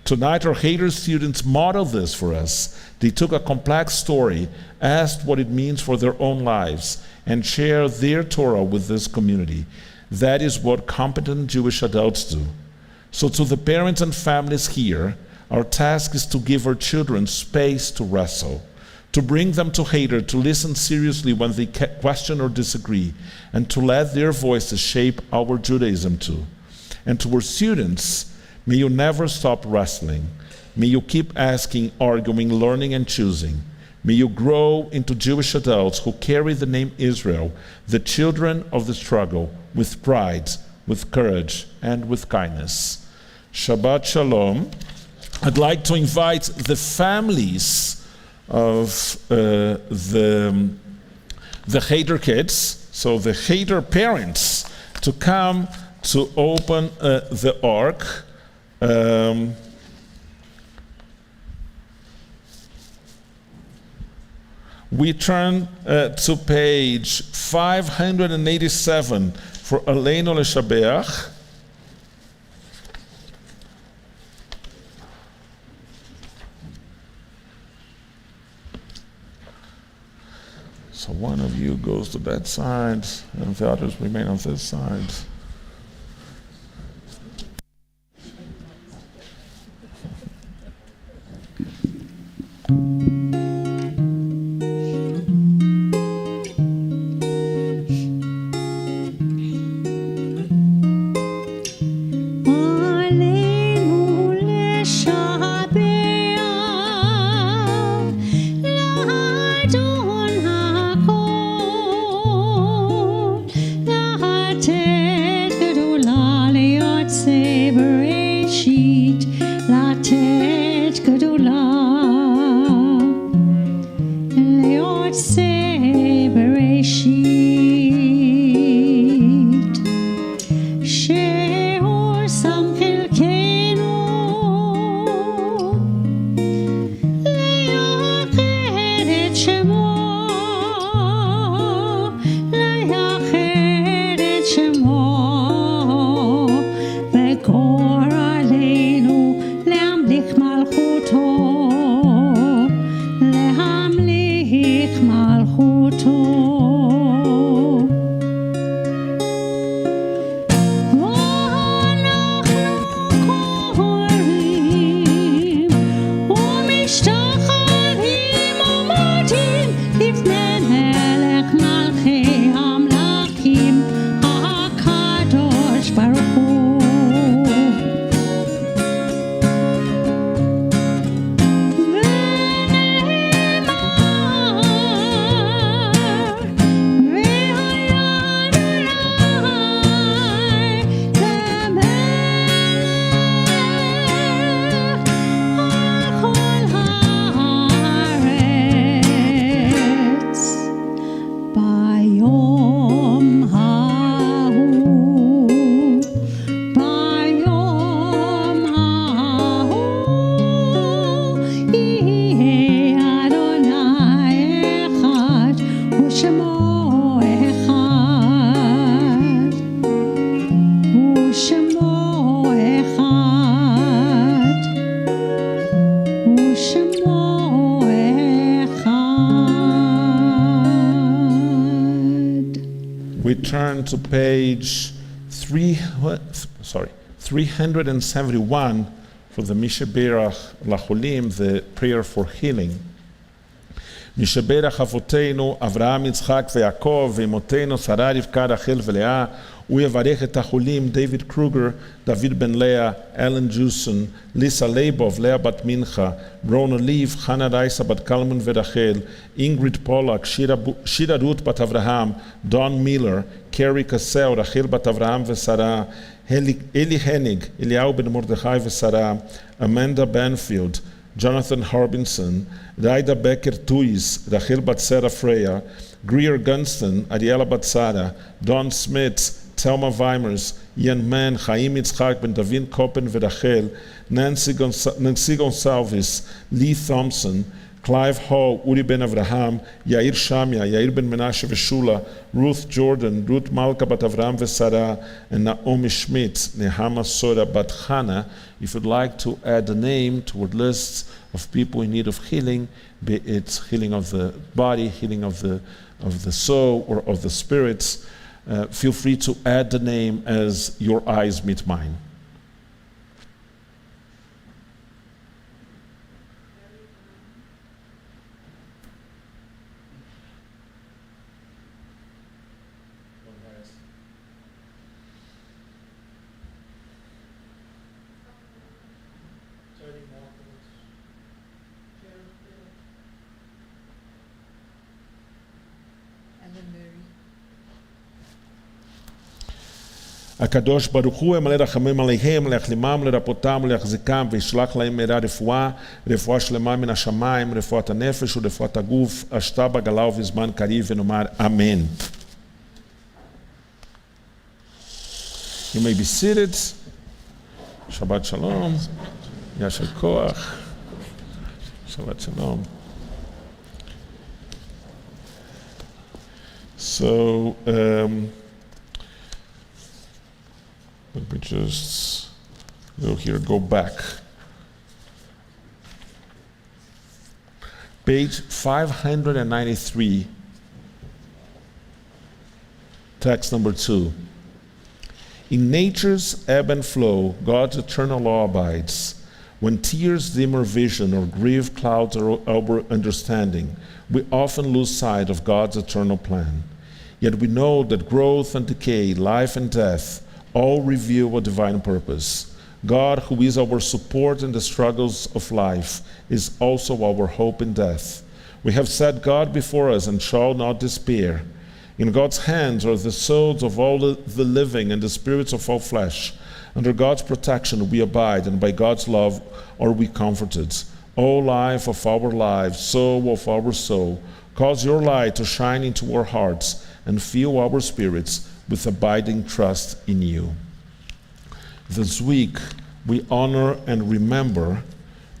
Tonight, our Cheder students modeled this for us. They took a complex story, asked what it means for their own lives, and shared their Torah with this community. That is what competent Jewish adults do. So to the parents and families here, our task is to give our children space to wrestle, to bring them to Cheder, to listen seriously when they question or disagree, and to let their voices shape our Judaism too. And to our students, may you never stop wrestling. May you keep asking, arguing, learning, and choosing. May you grow into Jewish adults who carry the name Israel, the children of the struggle, with pride, with courage, and with kindness. Shabbat Shalom. I'd like to invite the families of the Cheder kids, so the Cheder parents, to come to open the ark. We turn to page 587 for Aleinu Leshabeach. So one of you goes to that side, and the others remain on this side. להמליך מלכותו, להמליך מלכותו. we turn to page 371 for the Mishaberach Lacholim, the prayer for healing. משברך אבותינו, אברהם, יצחק ויעקב, ואמותינו, שרה, רבקה, רחל ולאה, הוא יברך את החולים, דיוויד קרוגר, דוד בן לאה, אלן ג'וסון, ליסה לייבוב, לאה בת מנחה, רונה ליב, חנה רייסה בת קלמן ורחל, אינגריד פולק, שירה רות בת אברהם, דון מילר, קרי קסאו, רחל בת אברהם ושרה, אלי הניג, אליהו בן מרדכי ושרה, אמנדה בנפילד, Jonathan Harbinson, Raida Becker-Tuis, Rachel Bat-Sara Freya, Greer Gunston, Ariela Bat-Sara, Don Smith, Thelma Weimers, Ian Mann, Chaim Yitzchak Ben Davin Koppen Verachel, Nancy Gonsalves, Lee Thompson, Clive Hall, Uri Ben Avraham, Yair Shamia, Yair Ben Menashe Veshula, Ruth Jordan, Ruth Malka Bat Avram Vesara, and Naomi Schmidt, Nehama Sora Bat Hana. If you'd like to add a name toward lists of people in need of healing, be it healing of the body, healing of the soul, or of the spirits, feel free to add the name as your eyes meet mine. הקדוש ברוך הוא ימלא רחמים עליהם, להחלימם, לרפאותם, להחזיקם, וישלח להם מהרה רפואה, רפואה שלמה מן השמיים, רפואת הנפש ורפואת הגוף, עשתה בגלה ובזמן קריב, ונאמר אמן. You may be seated. Shabbat Shalom. Yasher Koach. Shabbat Shalom. So, let me just go here, go back. Page 593, text number 2. In nature's ebb and flow, God's eternal law abides. When tears dim our vision or grief clouds our understanding, we often lose sight of God's eternal plan. Yet we know that growth and decay, life and death, all reveal a divine purpose. God, who is our support in the struggles of life, is also our hope in death. We have set God before us and shall not despair. In God's hands are the souls of all the living and the spirits of all flesh. Under God's protection we abide, and by God's love are we comforted. O life of our lives, soul of our soul, cause your light to shine into our hearts and fill our spirits with abiding trust in you. This week, we honor and remember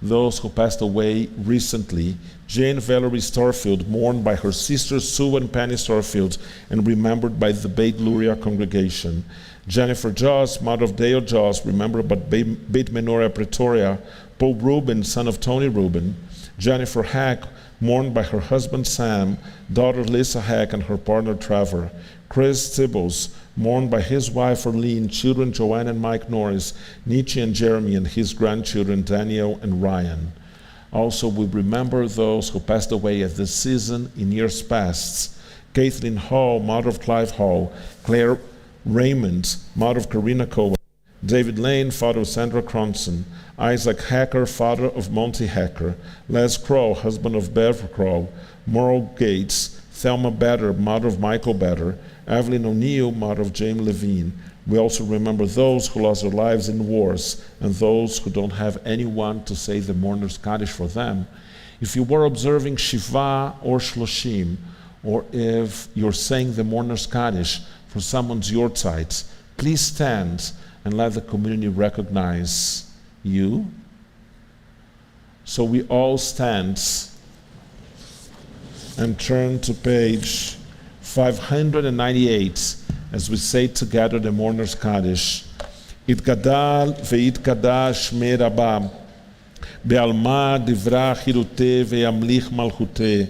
those who passed away recently. Jane Valerie Starfield, mourned by her sisters Sue and Penny Starfield, and remembered by the Beit Luria congregation. Jennifer Joss, mother of Dale Joss, remembered by Beit Menorah Pretoria. Paul Rubin, son of Tony Rubin. Jennifer Hack, mourned by her husband Sam, daughter Lisa Hack, and her partner Trevor. Chris Tibbles, mourned by his wife Arlene, children Joanne and Mike Norris, Nietzsche and Jeremy, and his grandchildren Daniel and Ryan. Also, we remember those who passed away at this season in years past. Kathleen Hall, mother of Clive Hall, Claire Raymond, mother of Karina Cohen, David Lane, father of Sandra Cronson, Isaac Hacker, father of Monty Hacker, Les Crow, husband of Bev Crow, Merle Gates, Thelma Bader, mother of Michael Bader, Evelyn O'Neill, mother of James Levine. We also remember those who lost their lives in wars and those who don't have anyone to say the mourner's Kaddish for them. If you were observing Shiva or Shloshim, or if you're saying the mourner's Kaddish for someone's Yortzeit, please stand and let the community recognize you. So we all stand and turn to page 598 as we say together the mourner's Kaddish. Itgadal ve'itgadash shmei Rabbah, be'alma divra chiruteh ve'yamlich malchuteh,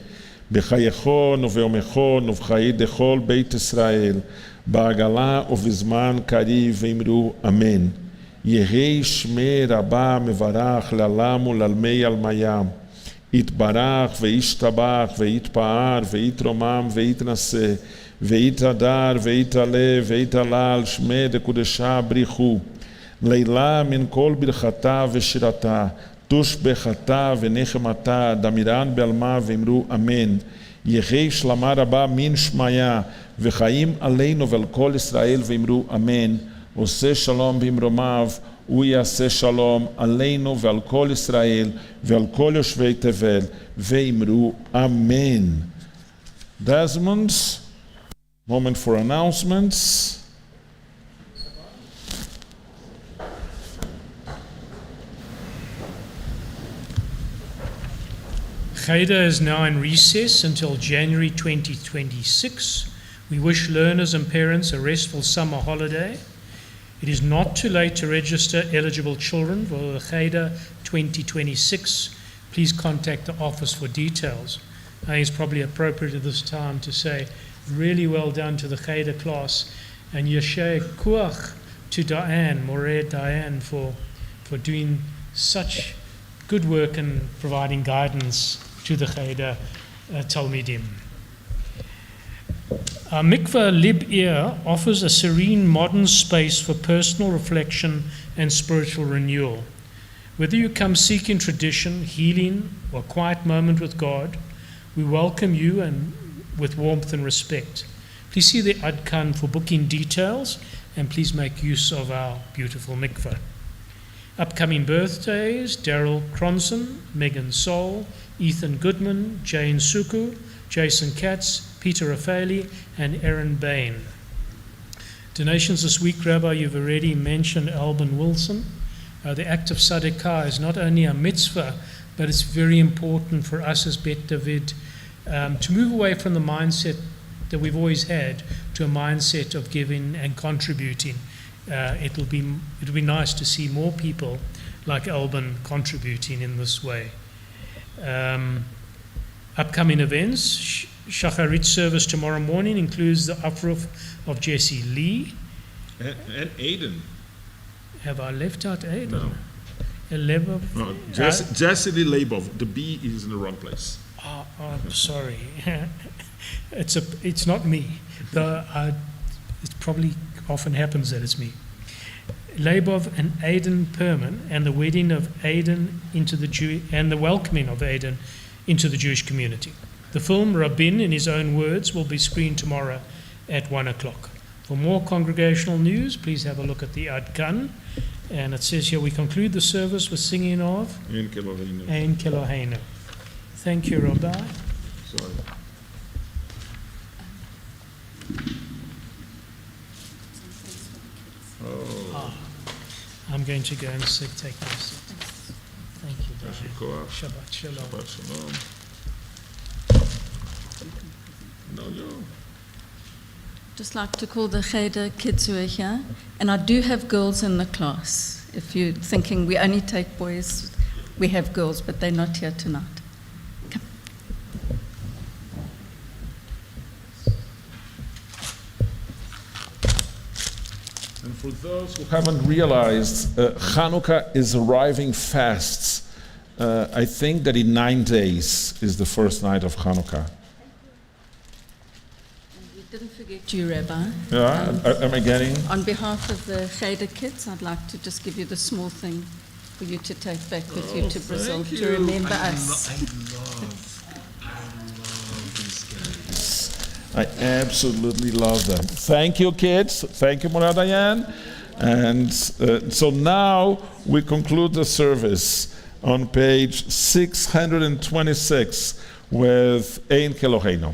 b'chayechon uve'omechon u'v'chayi dechol Beit Israel, בעגלה ובזמן קריב ואמרו אמן. יהי שמי רבה מברך לעלם ולעלמי עלמיים. יתברך וישתבח ויתפאר ויתרומם ויתנשא ויתהדר ויתעלה ויתהלל שמי דקודשה בריחו. לילה מן כל ברכתה ושירתה, תושבחתה ונחמתה, דמירן בעלמה ואמרו אמן. יהי שלמה רבה מן שמיה, וחיים עלינו ועל כל ישראל ואמרו אמן. עושה שלום במרומיו, הוא יעשה שלום עלינו ועל כל ישראל ועל כל יושבי תבל, ואמרו אמן. Desmond, moment for announcements. Cheder is now in recess until January 2026. We wish learners and parents a restful summer holiday. It is not too late to register eligible children for the Cheder 2026. Please contact the office for details. I think it's probably appropriate at this time to say really well done to the Cheder class, and Yeshua Kuach to Diane, Moreh Diane, for doing such good work and providing guidance to the Cheder Talmidim. Our Mikveh Lib Ir offers a serene modern space for personal reflection and spiritual renewal. Whether you come seeking tradition, healing, or a quiet moment with God, we welcome you and with warmth and respect. Please see the Adkan for booking details, and please make use of our beautiful mikveh. Upcoming birthdays: Daryl Cronson, Megan Soul, Ethan Goodman, Jane Suku, Jason Katz, Peter Rafali, and Aaron Bain. Donations this week, Rabbi, you've already mentioned Alban Wilson. The act of Sadaqah is not only a mitzvah, but it's very important for us as Bet David to move away from the mindset that we've always had to a mindset of giving and contributing. It'll be nice to see more people like Alban contributing in this way. Upcoming events: Shacharit service tomorrow morning includes the uproar of Jesse Lee. And Aiden. Have I left out Aiden? No. No, Jesse Lee Labov. The B is in the wrong place. Oh, I'm sorry. It's not me. It probably often happens that it's me. Labov and Aiden Perman, and the wedding of Aiden and the welcoming of Aiden into the Jewish community. The film Rabin, in his own words, will be screened tomorrow at 1:00. For more congregational news, please have a look at the Adkan. And it says here we conclude the service with singing of Ein Keloheinu. Thank you, Rabbi. Sorry. I'm going to go and take my seat. Thank you, Brian. Shabbat Shalom. Shabbat Shalom. No. Just like to call the Cheder kids who are here, and I do have girls in the class. If you're thinking we only take boys, we have girls, but they're not here tonight. Come. And for those who haven't realized, Hanukkah is arriving fast. I think that in 9 days is the first night of Hanukkah. Didn't forget you, Rabbi. Yeah, am I getting? On behalf of the Cheder kids, I'd like to just give you the small thing for you to take back with you to Brazil to remember us. I love these guys. I absolutely love them. Thank you, kids. Thank you, Mora Dayan. And so now we conclude the service on page 626 with Ein Keloheinu.